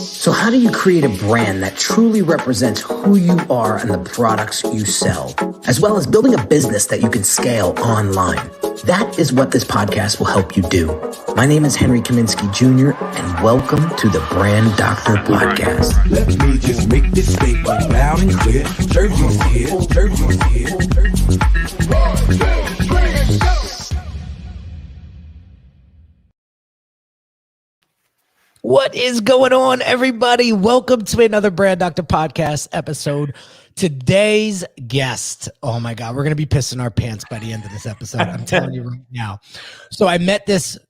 So how do you create a brand that truly represents who you are and the products you sell, as well as building a business that you can scale online? That is what this podcast will help you do. My name is Henry Kaminski Jr., and welcome to the Brand Doctor Podcast. Let me just make this statement loud and clear. Jersey's here, Jersey's here. What is going on, everybody? Welcome to another Brand Doctor Podcast episode. Today's guest, oh my God, we're going to be pissing our pants by the end of this episode. I'm telling you right now. So I met this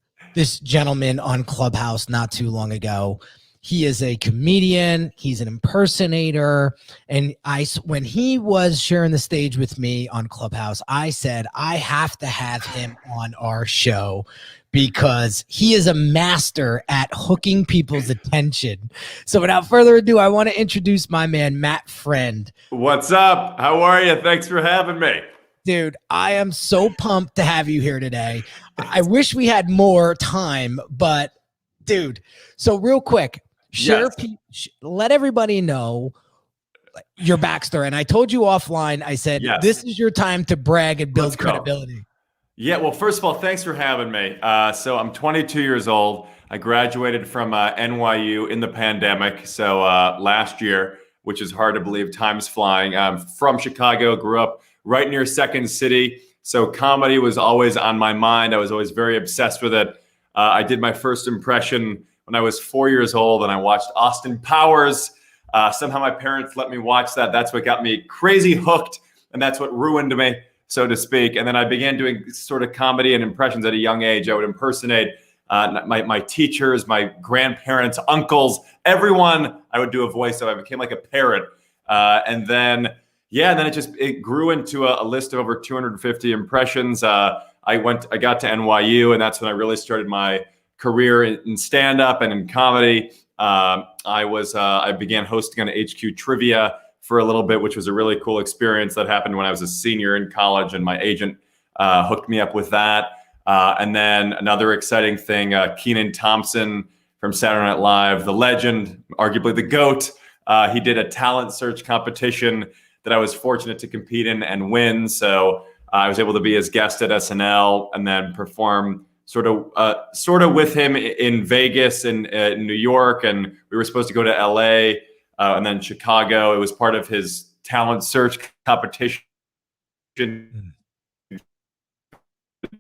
gentleman on Clubhouse not too long ago. He is a comedian. He's an impersonator. And when he was sharing the stage with me on Clubhouse, I said, I have to have him on our show because he is a master at hooking people's attention. So without further ado, I want to introduce my man, Matt Friend. What's up? How are you? Thanks for having me. Dude, I am so pumped to have you here today. I wish we had more time, but dude, so real quick, let everybody know your backstory. And I told you offline, I said, This is your time to brag and build credibility. Yeah, well, first of all, thanks for having me. So I'm 22 years old. I graduated from NYU in the pandemic. So last year, which is hard to believe, time's flying. I'm from Chicago, grew up right near Second City. So comedy was always on my mind. I was always very obsessed with it. I did my first impression when I was 4 years old and I watched Austin Powers. Somehow my parents let me watch that. That's what got me crazy hooked. And that's what ruined me, so to speak. And then I began doing sort of comedy and impressions at a young age. I would impersonate my teachers, my grandparents, uncles, everyone. I would do a voice, so I became like a parrot. And then it grew into a list of over 250 impressions. I got to NYU, and that's when I really started my career in stand-up and in comedy. I began hosting on HQ Trivia for a little bit, which was a really cool experience that happened when I was a senior in college, and my agent hooked me up with that. And then another exciting thing, Kenan Thompson from Saturday Night Live, the legend, arguably the GOAT. He did a talent search competition that I was fortunate to compete in and win. So I was able to be his guest at SNL and then perform sort of with him in Vegas and New York. And we were supposed to go to LA and then Chicago. It was part of his talent search competition.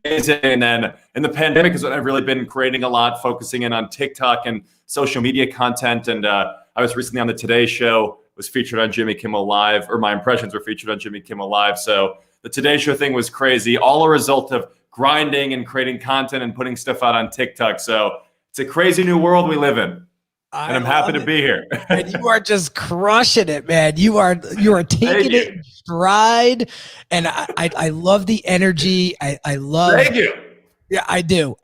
And then in the pandemic is when I've really been creating a lot, focusing in on TikTok and social media content. And I was recently on the Today Show, was featured on Jimmy Kimmel Live, or my impressions were featured on Jimmy Kimmel Live. So the Today Show thing was crazy, all a result of grinding and creating content and putting stuff out on TikTok. So it's a crazy new world we live in. And I'm happy to be here. And you are just crushing it, man. You are taking it in stride. And I love the energy. I love. Thank you. Yeah, I do.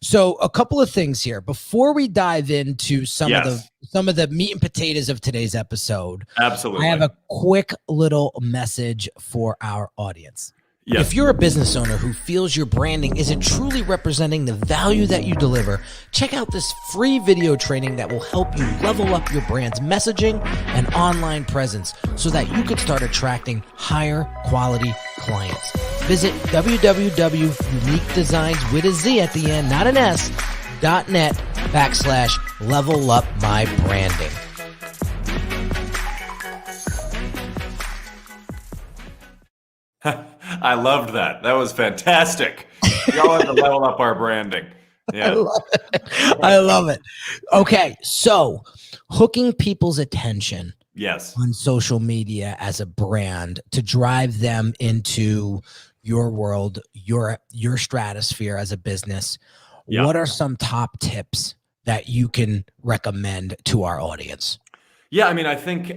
So a couple of things here before we dive into some of the meat and potatoes of today's episode. Absolutely. I have a quick little message for our audience. Yes. If you're a business owner who feels your branding isn't truly representing the value that you deliver, check out this free video training that will help you level up your brand's messaging and online presence so that you can start attracting higher quality clients. Visit www.uniquedesigns with a Z at the end, not an S, .net/level up my branding. I loved that. That was fantastic. We all have to level up our branding. Yeah. I love it. Okay, so hooking people's attention on social media as a brand to drive them into your world, your stratosphere as a business. Yeah. What are some top tips that you can recommend to our audience? Yeah, I mean, I think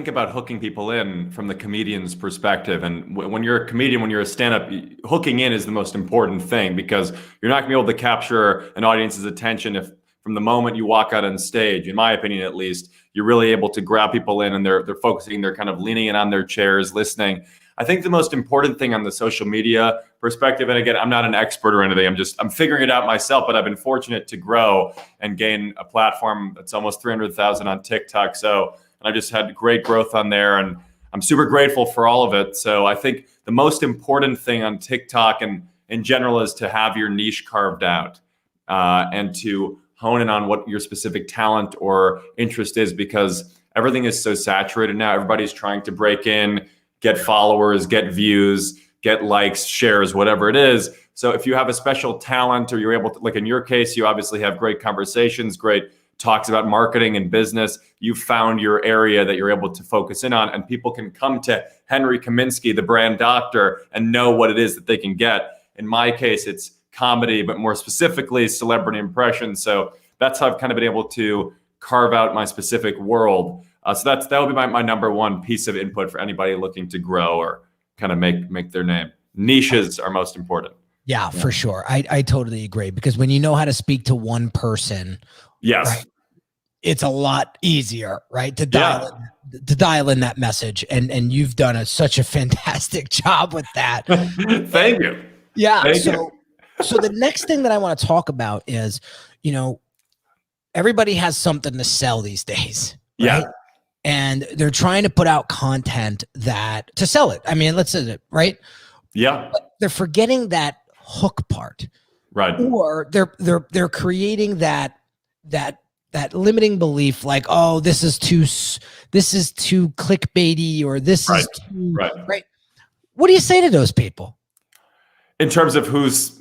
about hooking people in from the comedian's perspective. And when you're a comedian, when you're a stand-up, hooking in is the most important thing because you're not gonna be able to capture an audience's attention if from the moment you walk out on stage, in my opinion, at least, you're really able to grab people in and they're focusing, they're kind of leaning in on their chairs, listening. I think the most important thing on the social media perspective, and again, I'm not an expert or anything, I'm figuring it out myself, but I've been fortunate to grow and gain a platform that's almost 300,000 on TikTok. So, and I just had great growth on there, and I'm super grateful for all of it. So I think the most important thing on TikTok and in general is to have your niche carved out, and to hone in on what your specific talent or interest is, because everything is so saturated now. Everybody's trying to break in, get followers, get views, get likes, shares, whatever it is. So if you have a special talent, or you're able to, like in your case, you obviously have great conversations, great talks about marketing and business. You found your area that you're able to focus in on, and people can come to Henry Kaminski, the brand doctor, and know what it is that they can get. In my case, it's comedy, but more specifically celebrity impressions. So that's how I've kind of been able to carve out my specific world. So that would be my number one piece of input for anybody looking to grow or kind of make their name. Niches are most important. Yeah, for sure. I totally agree, because when you know how to speak to one person, yes, right, it's a lot easier, right, to dial in that message. And you've done such a fantastic job with that. Thank you. Yeah. Thank you. So the next thing that I want to talk about is, everybody has something to sell these days. Right? Yeah. And they're trying to put out content to sell it. I mean, let's say it, right? Yeah. But they're forgetting that hook part. Right. Or they're creating that limiting belief, like, oh, this is too clickbaity, or this is too right. What do you say to those people? In terms of who's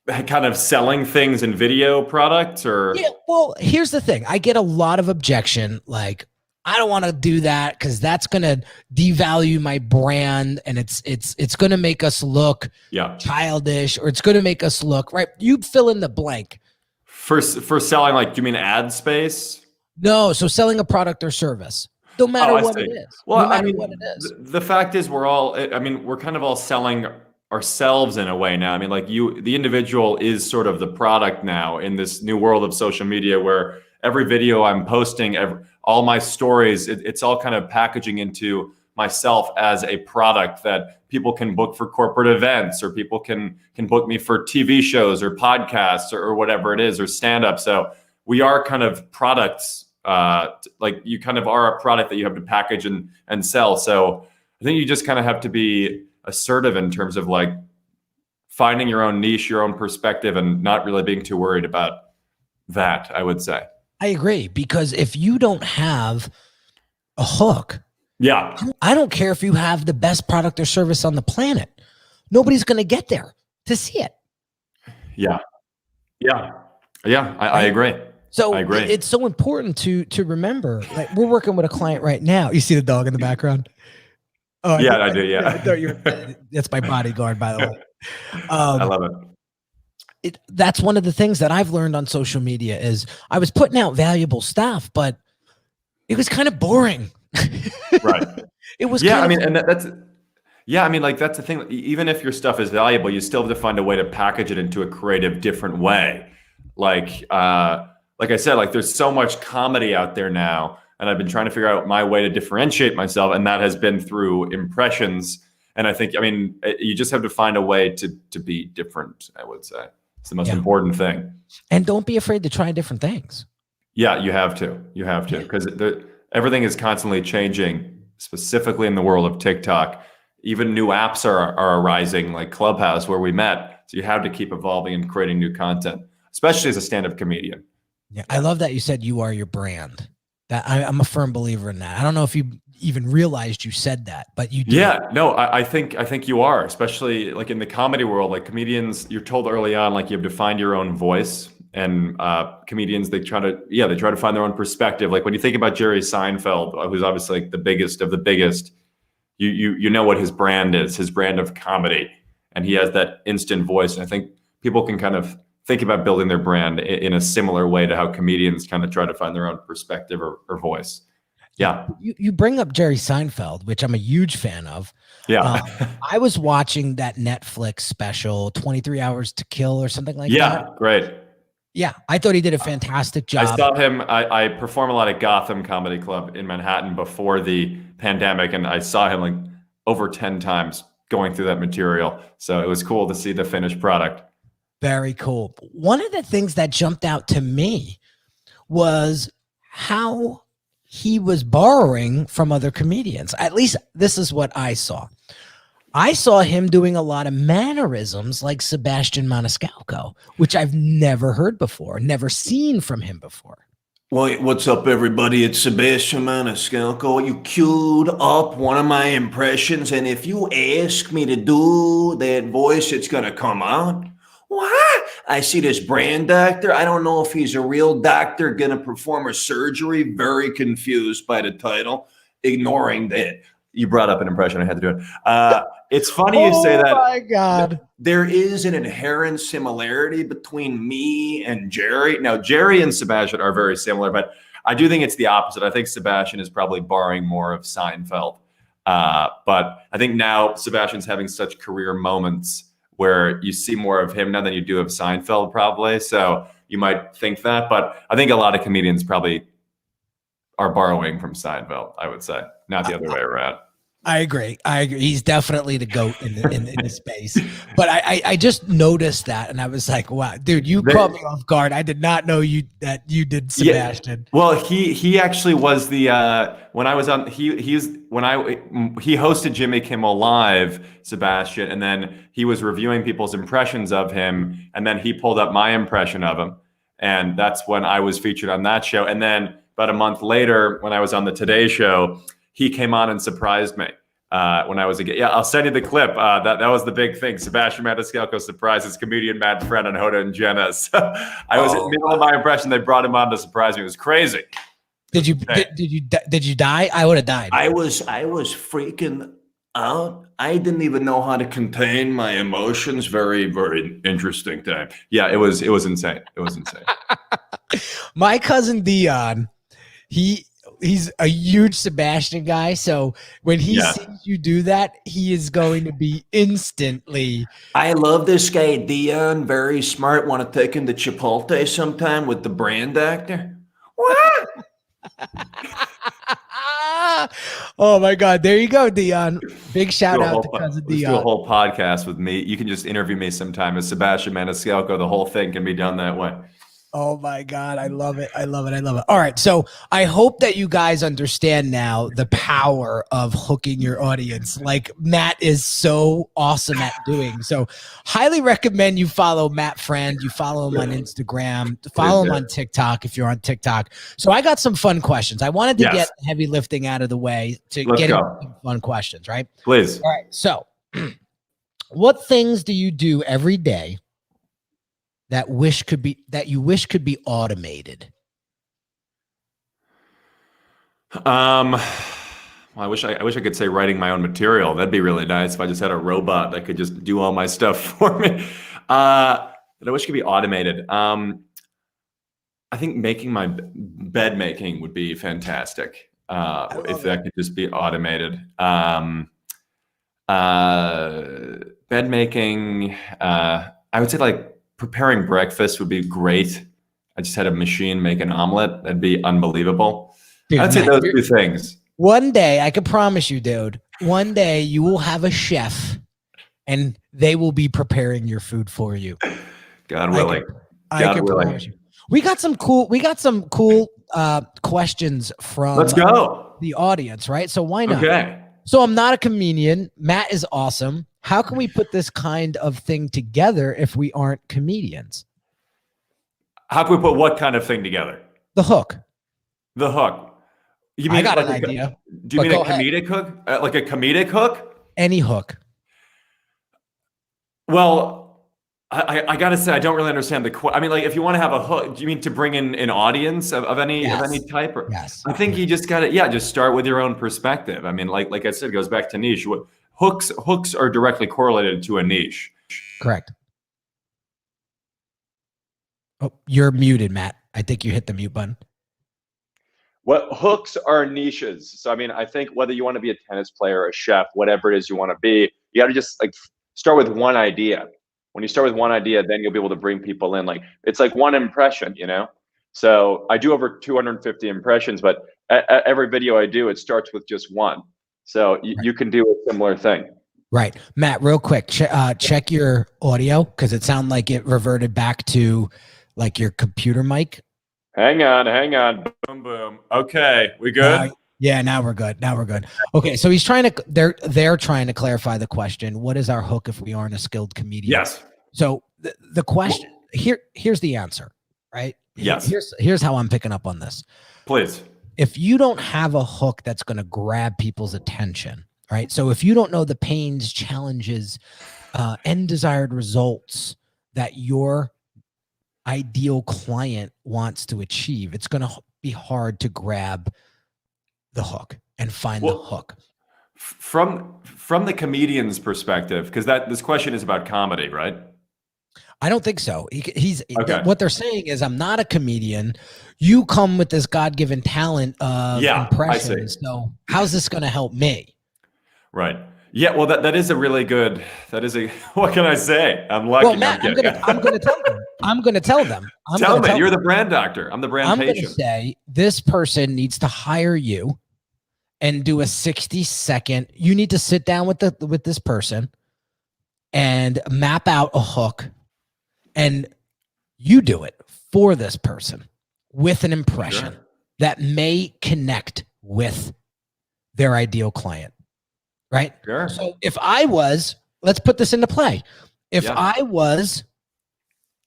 kind of selling things in video products, or? Yeah, well, here's the thing. I get a lot of objection, like, I don't want to do that because that's going to devalue my brand, and it's going to make us look childish, or it's going to make us look, right? You fill in the blank. For selling, like, do you mean ad space? No, so selling a product or service, no matter what it is. Well, no matter what it is. The fact is, we're kind of all selling ourselves in a way now. I mean, like, the individual is sort of the product now in this new world of social media, where every video I'm posting, all my stories, it's all kind of packaging into myself as a product that people can book for corporate events, or people can book me for TV shows or podcasts or whatever it is, or stand-up. So we are kind of products, like you kind of are a product that you have to package and sell. So I think you just kind of have to be assertive in terms of, like, finding your own niche, your own perspective, and not really being too worried about that, I would say. I agree, because if you don't have a hook, I don't care if you have the best product or service on the planet. Nobody's going to get there to see it. I agree. So I agree. It's so important to remember. Like, we're working with a client right now. You see the dog in the background? Oh, yeah, I do. Yeah, that's my bodyguard, by the way. I love it. That's one of the things that I've learned on social media is I was putting out valuable stuff, but it was kind of boring. Right. It was. Yeah. I mean, and that's the thing. Even if your stuff is valuable, you still have to find a way to package it into a creative, different way. Like I said, like, there's so much comedy out there now, and I've been trying to figure out my way to differentiate myself, and that has been through impressions. And I think, you just have to find a way to be different, I would say. It's the most important thing. And don't be afraid to try different things. Yeah, you have to. Because everything is constantly changing, specifically in the world of TikTok. Even new apps are arising, like Clubhouse, where we met. So you have to keep evolving and creating new content, especially as a stand-up comedian. Yeah, I love that you said you are your brand. That I'm a firm believer in that. I don't know if you even realized you said that, but you did. Yeah, no, I think you are, especially like in the comedy world. Like, comedians, you're told early on, like, you have to find your own voice, and comedians, they try to find their own perspective. Like, when you think about Jerry Seinfeld, who's obviously, like, the biggest of the biggest, you know what his brand is, his brand of comedy, and he has that instant voice. And I think people can kind of think about building their brand in a similar way to how comedians kind of try to find their own perspective or voice. Yeah. You bring up Jerry Seinfeld, which I'm a huge fan of. Yeah. I was watching that Netflix special, 23 Hours to Kill or something like that. Yeah, great. Yeah, I thought he did a fantastic job. I saw him. I perform a lot at Gotham Comedy Club in Manhattan before the pandemic, and I saw him, like, over 10 times going through that material. So it was cool to see the finished product. Very cool. One of the things that jumped out to me was how he was borrowing from other comedians. At least this is what I saw. I saw him doing a lot of mannerisms like Sebastian Maniscalco, which I've never heard before, never seen from him before. Well, what's up, everybody? It's Sebastian Maniscalco. You queued up one of my impressions, and if you ask me to do that voice, it's going to come out. What? I see this brand doctor. I don't know if he's a real doctor going to perform a surgery. Very confused by the title, ignoring that. You brought up an impression. I had to do it. It's funny you say that. Oh my God. There is an inherent similarity between me and Jerry. Now, Jerry and Sebastian are very similar, but I do think it's the opposite. I think Sebastian is probably borrowing more of Seinfeld. But I think now Sebastian's having such career moments where you see more of him now than you do of Seinfeld, probably. So you might think that, but I think a lot of comedians probably are borrowing from Seinfeld, I would say, not the other way around. I agree. He's definitely the GOAT in the space. But I just noticed that, and I was like, "Wow, dude, you caught me off guard. I did not know that you did Sebastian." Yeah. Well, he actually was the when I was on he hosted Jimmy Kimmel Live, Sebastian, and then he was reviewing people's impressions of him, and then he pulled up my impression of him, and that's when I was featured on that show. And then about a month later, when I was on the Today Show, he came on and surprised me when I was I'll send you the clip. That was the big thing. Sebastian Maniscalco surprises comedian Matt Friend on Hoda and Jenna. So I was in the middle of my impression. They brought him on to surprise me. It was crazy. Did you die? I would have died. I was freaking out. I didn't even know how to contain my emotions. Very, very interesting time. Yeah, it was insane. It was insane. My cousin Dion, he's a huge Sebastian guy. So when he sees you do that, he is going to be instantly. I love this guy, Dion. Very smart. Want to take him to Chipotle sometime with the brand actor? What? Oh my God. There you go, Dion. Big shout out to cousin Let's Dion. do a whole podcast with me. You can just interview me sometime as Sebastian Maniscalco. The whole thing can be done that way. Oh my God. I love it. I love it. I love it. All right. So I hope that you guys understand now the power of hooking your audience like Matt is so awesome at doing. So highly recommend you follow Matt Friend. You follow him on Instagram, follow him on TikTok if you're on TikTok. So I got some fun questions. I wanted to get heavy lifting out of the way to get into some fun questions, right? Please. All right. So what things do you do every day that you wish could be automated? Well, I wish I could say writing my own material. That'd be really nice if I just had a robot that could just do all my stuff for me. That I wish could be automated. I think making my bed making would be fantastic. If that could just be automated. Bed making, I would say like preparing breakfast would be great. I just had a machine make an omelet. That'd be unbelievable. Dude, I'd say those two things. One day, I can promise you, dude, one day you will have a chef and they will be preparing your food for you. God willing. I can promise you. We got some cool questions from Let's go. The audience, right? So why not? Okay. So I'm not a comedian. Matt is awesome. How can we put this kind of thing together if we aren't comedians? How can we put what kind of thing together? The hook. The hook. You mean I got like an idea. Do you mean a comedic hook? Like a comedic hook? Any hook. Well, I got to say, I don't really understand I mean, like, if you want to have a hook, do you mean to bring in an audience of any type? Or, yes. I think you just got to, just start with your own perspective. I mean, like I said, it goes back to niche. Hooks are directly correlated to a niche. Correct. Oh, you're muted, Matt. I think you hit the mute button. What hooks are niches. So, I mean, I think whether you want to be a tennis player, a chef, whatever it is you want to be, you got to just like start with one idea. When you start with one idea, then you'll be able to bring people in. Like, it's like one impression, you know? So I do over 250 impressions, but every video I do, it starts with just one. So you can do a similar thing. Right. Matt, real quick, check your audio because it sounded like it reverted back to like your computer mic. Hang on. Boom, boom. Okay, we good? Now we're good. Okay, so he's trying to. They're trying to clarify the question. What is our hook if we aren't a skilled comedian? Yes. So the question here's the answer. Right. Yes. Here's how I'm picking up on this. Please. If you don't have a hook that's going to grab people's attention, right? So if you don't know the pains, challenges, and desired results that your ideal client wants to achieve, it's going to be hard to grab the hook and find the hook. From the comedian's perspective, because this question is about comedy, right? I don't think so. He's okay. What they're saying is, I'm not a comedian. You come with this God-given talent of impressions. So how's this going to help me? Right. Yeah. Well, that is a really good. What can I say? I'm lucky. Well, Matt, I'm going to tell them. I'm going to tell them. Tell me. You're the brand doctor. I'm the brand patient. I'm going to say this person needs to hire you and do a 60-second. You need to sit down with this person and map out a hook. And you do it for this person with an impression that may connect with their ideal client, right? Sure. So if I was, let's put this into play. If I was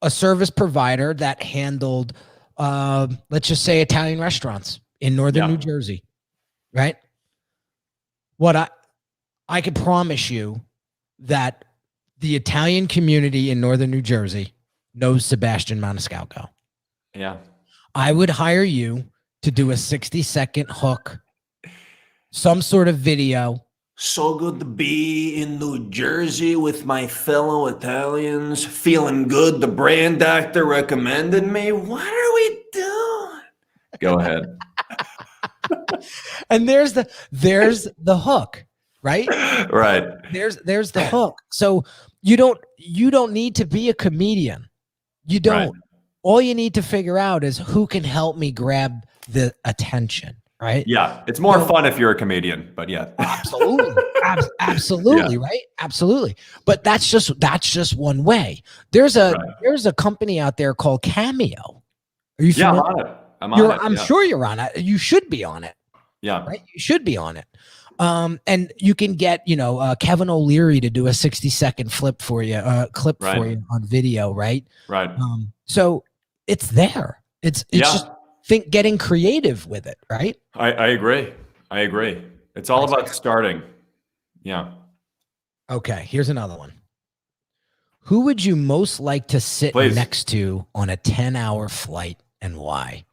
a service provider that handled, let's just say Italian restaurants in northern New Jersey, right? What I could promise you that the Italian community in northern New Jersey knows Sebastian Maniscalco. Yeah. I would hire you to do a 60-second hook, some sort of video. So good to be in New Jersey with my fellow Italians. Feeling good. The brand doctor recommended me. What are we doing? Go ahead. And there's the hook, right? Right. There's the hook. So you don't need to be a comedian. You don't. Right. All you need to figure out is who can help me grab the attention, right? Yeah. It's more fun if you're a comedian, but yeah. Absolutely. Absolutely, right? Absolutely. But that's just one way. There's a company out there called Cameo. Are you familiar? I'm on it. I'm sure you're on it. You should be on it. Yeah. Right? You should be on it. And you can get, Kevin O'Leary to do a 60-second clip for you for you on video, right? Right. So it's there. It's just getting creative with it, right? I agree. It's all about starting. Yeah. Okay. Here's another one. Who would you most like to sit next to on a 10-hour flight and why?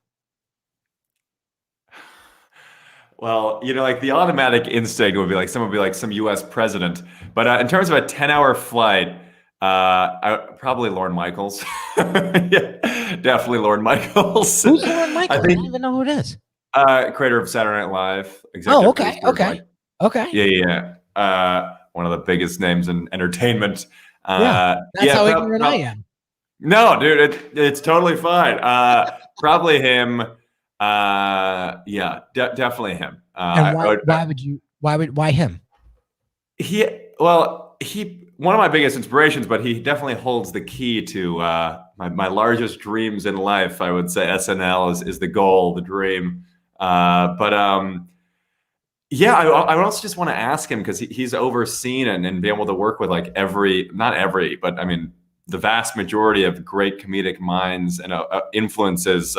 Well, like the automatic instinct would be like someone would be like some U.S. president. But in terms of a 10-hour flight, probably Lorne Michaels. Yeah, definitely Lorne Michaels. Who's Lorne Michaels? I don't even know who it is. Creator of Saturday Night Live. Oh, okay. Okay. Yeah. One of the biggest names in entertainment. That's how ignorant I am. No, dude, it's totally fine. Probably him. Definitely him. And why him? He one of my biggest inspirations, but he definitely holds the key to my largest dreams in life. I would say SNL is the goal, the dream. I would also just want to ask him because he's overseen and be able to work with like but I mean the vast majority of great comedic minds and influences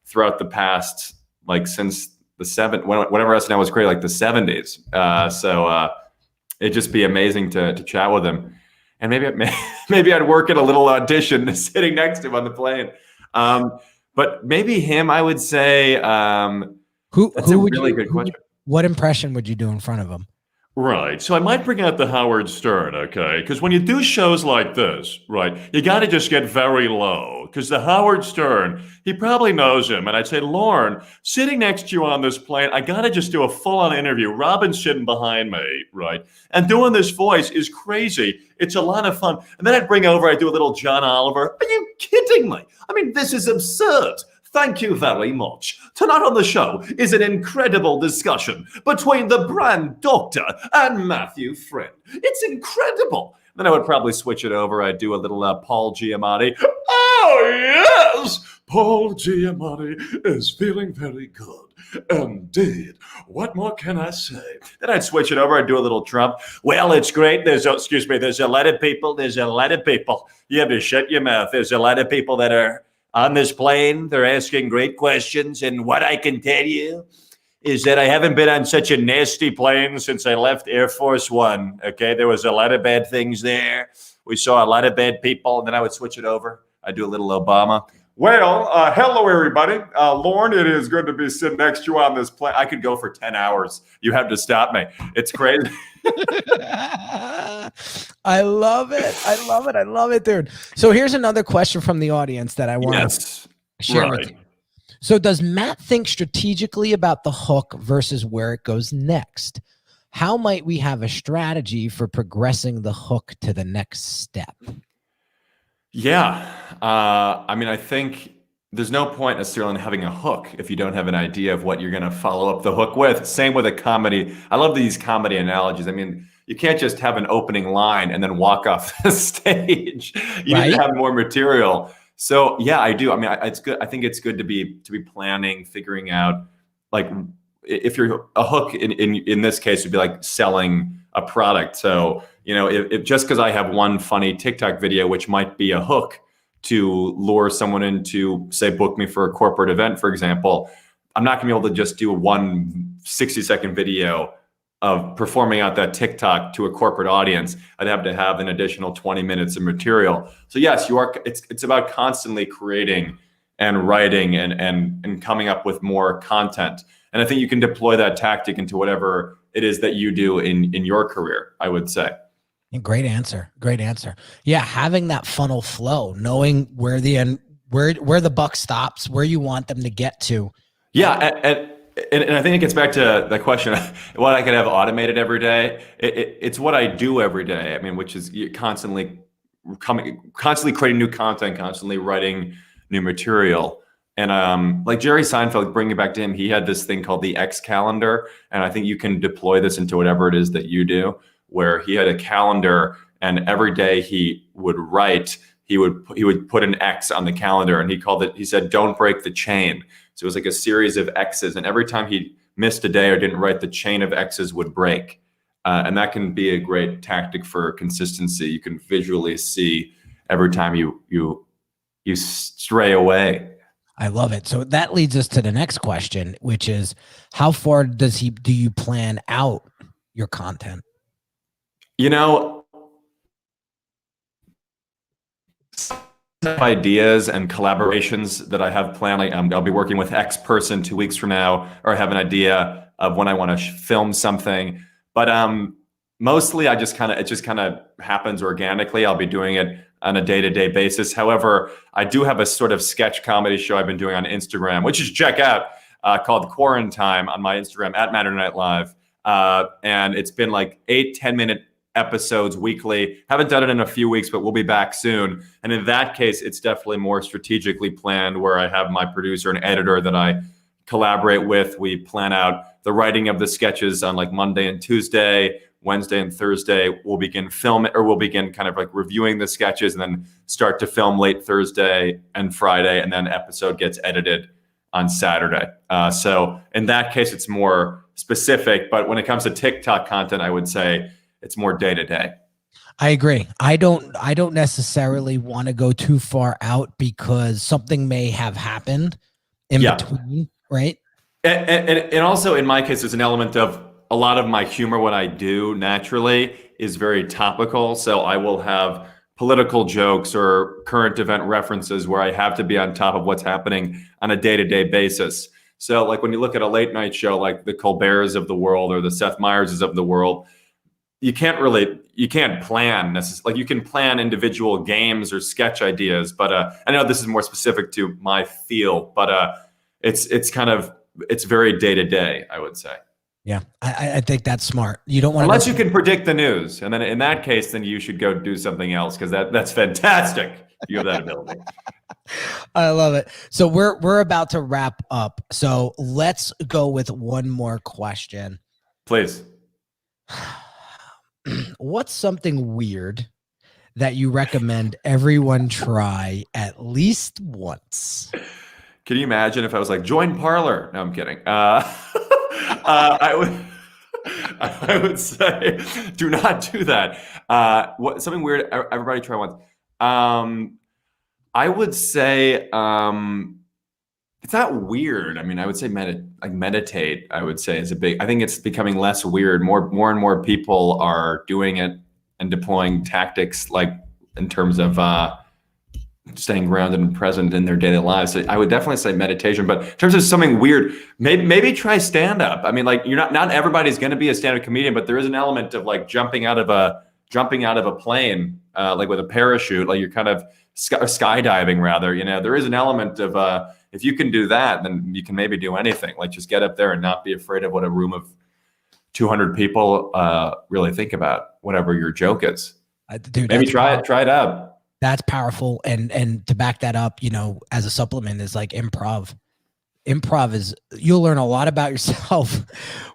throughout the past, like since the whenever SNL was created, like the 70s. It'd just be amazing to chat with him, and maybe I'd work at a little audition sitting next to him on the plane. But maybe him, I would say. That's a really good question. What impression would you do in front of him? Right. So I might bring out the Howard Stern, okay? Because when you do shows like this, right, you got to just get very low. Because the Howard Stern, he probably knows him. And I'd say, Lorne, sitting next to you on this plane, I got to just do a full-on interview. Robin's sitting behind me, right? And doing this voice is crazy. It's a lot of fun. And then I'd do a little John Oliver. Are you kidding me? I mean, this is absurd. Thank you very much. Tonight on the show is an incredible discussion between the brand doctor and Matthew Friend. It's incredible. Then I would probably switch it over. I'd do a little Paul Giamatti. Oh, yes! Paul Giamatti is feeling very good. Indeed. What more can I say? Then I'd switch it over. I'd do a little Trump. Well, it's great. There's a lot of people. You have to shut your mouth. There's a lot of people that are on this plane. They're asking great questions. And what I can tell you is that I haven't been on such a nasty plane since I left Air Force One. Okay, there was a lot of bad things there. We saw a lot of bad people. And then I would switch it over. I'd do a little Obama. Well, hello, everybody. Lauren, it is good to be sitting next to you on this plane. I could go for 10 hours. You have to stop me. It's crazy. I love it, dude. So here's another question from the audience that I want to share with you. So does Matt think strategically about the hook versus where it goes next? How might we have a strategy for progressing the hook to the next step? Yeah. I think there's no point necessarily in having a hook if you don't have an idea of what you're going to follow up the hook with. Same with a comedy. I love these comedy analogies. I mean, you can't just have an opening line and then walk off the stage. You need to have more material. So yeah, I do. I mean, it's good. I think it's good to be planning, figuring out, like, if you're a hook in this case would be like selling a product. So, if just because I have one funny TikTok video, which might be a hook to lure someone into, say, book me for a corporate event, for example, I'm not gonna be able to just do one 60-second video of performing out that TikTok to a corporate audience. I'd have to have an additional 20 minutes of material. So yes, it's about constantly creating and writing and coming up with more content. And I think you can deploy that tactic into whatever it is that you do in your career, I would say. Great answer. Yeah, having that funnel flow, knowing where the buck stops, where you want them to get to. Yeah, and I think it gets back to the question, what I could have automated every day. It's what I do every day. I mean, which is constantly creating new content, constantly writing new material. And like Jerry Seinfeld, bringing it back to him, he had this thing called the X calendar. And I think you can deploy this into whatever it is that you do, where he had a calendar and every day he would write, he would put an X on the calendar, and he said, don't break the chain. So it was like a series of X's, and every time he missed a day or didn't write, the chain of X's would break. And that can be a great tactic for consistency. You can visually see every time you stray away. I love it. So that leads us to the next question, which is, how far do you plan out your content? Ideas and collaborations that I have planned. Like, I'll be working with X person 2 weeks from now, or I have an idea of when I want to film something. But mostly it just kind of happens organically. I'll be doing it on a day-to-day basis. However, I do have a sort of sketch comedy show I've been doing on Instagram, which you should check out, called Quarantine on my Instagram at Matter Night Live. And it's been like 8-10 minute episodes weekly. Haven't done it in a few weeks, but we'll be back soon. And in that case, it's definitely more strategically planned, where I have my producer and editor that I collaborate with. We plan out the writing of the sketches on like Monday and Tuesday. Wednesday and Thursday, we'll begin kind of like reviewing the sketches, and then start to film late Thursday and Friday, and then episode gets edited on Saturday. So in that case, it's more specific. But when it comes to TikTok content, I would say it's more day to day. I agree. I don't necessarily want to go too far out, because something may have happened in between, right? And also in my case, there's an element of a lot of my humor, what I do naturally, is very topical. So I will have political jokes or current event references where I have to be on top of what's happening on a day-to-day basis. So like when you look at a late night show like the Colberts of the world or the Seth Meyers's of the world, you can't plan necessarily. Like, you can plan individual games or sketch ideas, but I know this is more specific to my field, but it's very day to day, I would say. Yeah, I think that's smart. You don't want unless you can predict the news, and then in that case, then you should go do something else, because that's fantastic. You have that ability. I love it. So we're about to wrap up. So let's go with one more question. Please. What's something weird that you recommend everyone try at least once? Can you imagine if I was like, join Parlor? No, I'm kidding. I would say, do not do that. Something weird? Everybody try once. I would say it's not weird. I mean, I would say meditate. I would say is a big. I think it's becoming less weird. More and more people are doing it and deploying tactics like in terms of staying grounded and present in their daily lives. So I would definitely say meditation. But in terms of something weird, maybe try stand up. I mean, like not everybody's going to be a stand up comedian, but there is an element of like jumping out of a plane, like with a parachute, like you're kind of skydiving rather. There is an element of if you can do that, then you can maybe do anything. Like just get up there and not be afraid of what a room of 200 people really think about whatever your joke is. Dude, maybe try it out. That's powerful. And to back that up, as a supplement is like improv. Improv is, you'll learn a lot about yourself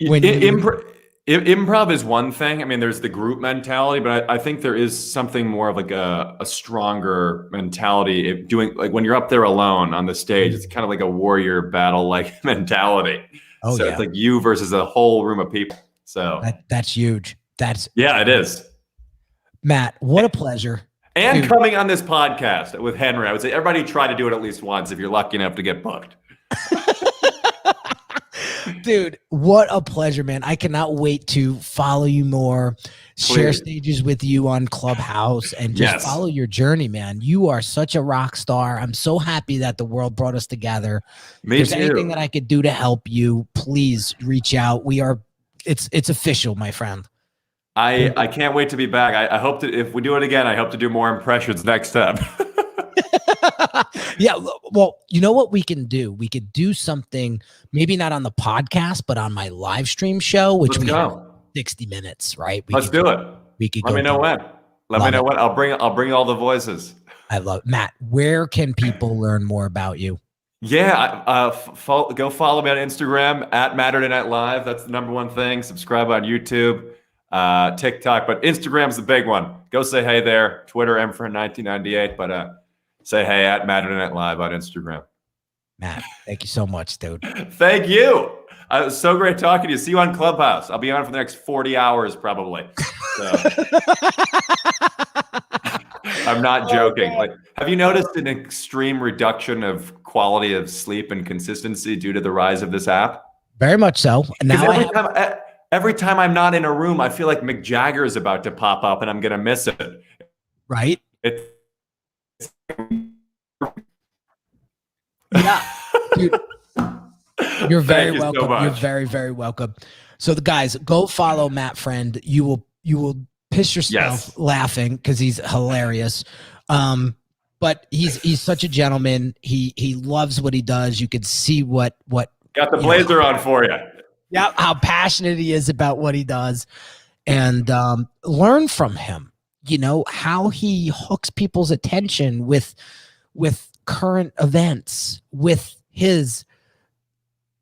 when improv is one thing. I mean, there's the group mentality, but I think there is something more of like a stronger mentality doing, like when you're up there alone on the stage, it's kind of like a warrior battle like mentality. Oh, so yeah. It's like you versus a whole room of people. So that's huge. Yeah, it is. Matt, what a pleasure. And coming on this podcast with Henry, I would say everybody try to do it at least once if you're lucky enough to get booked. Dude, what a pleasure, man. I cannot wait to follow you more, share stages with you on Clubhouse, and just follow your journey, man. You are such a rock star. I'm so happy that the world brought us together. Me If there's too. anything that I could do to help you, please reach out. It's official, my friend. I can't wait to be back. I hope that if we do it again, I hope to do more impressions next time. Yeah. Well, you know what we can do? We could do something, maybe not on the podcast, but on my live stream show, which we have 60 minutes, right? Let's do it. We could Let me know when. Let me know when. I'll bring all the voices. I love it. Matt, where can people learn more about you? Yeah, go follow me on Instagram at Matterday Night Live. That's the number one thing. Subscribe on YouTube, TikTok, but Instagram's the big one. Go say hey there. Twitter, mfriend1998, but say hey at Matterday Night Live on Instagram. Matt, thank you so much, dude. Thank you. It was so great talking to you. See you on Clubhouse. I'll be on for the next 40 hours probably. So. I'm not joking. Like, have you noticed an extreme reduction of quality of sleep and consistency due to the rise of this app? Very much so. Now every time I'm not in a room, I feel like Mick Jagger is about to pop up and I'm going to miss it. Right? Yeah, dude. You're very welcome. So you're very, very welcome. So the guys, go follow Matt Friend. You will piss yourself laughing because he's hilarious. But he's such a gentleman. He loves what he does. You can see what got the blazer on for you. Yeah, how passionate he is about what he does, and learn from him. How he hooks people's attention with current events, with his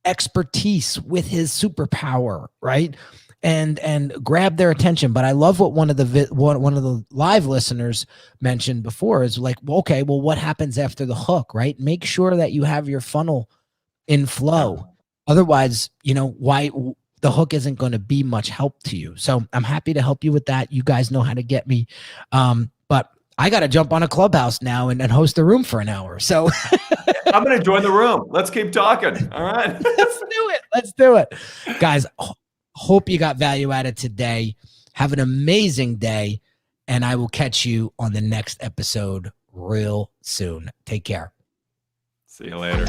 expertise, with his superpower, right? And grab their attention. But I love what one of the live listeners mentioned before is like, well, okay, well, what happens after the hook, right? Make sure that you have your funnel in flow. Otherwise, why the hook isn't going to be much help to you. So I'm happy to help you with that. You guys know how to get me. But I got to jump on a Clubhouse now and host a room for an hour. So I'm going to join the room. Let's keep talking. All right. Let's do it. Guys, hope you got value out of today. Have an amazing day. And I will catch you on the next episode real soon. Take care. See you later.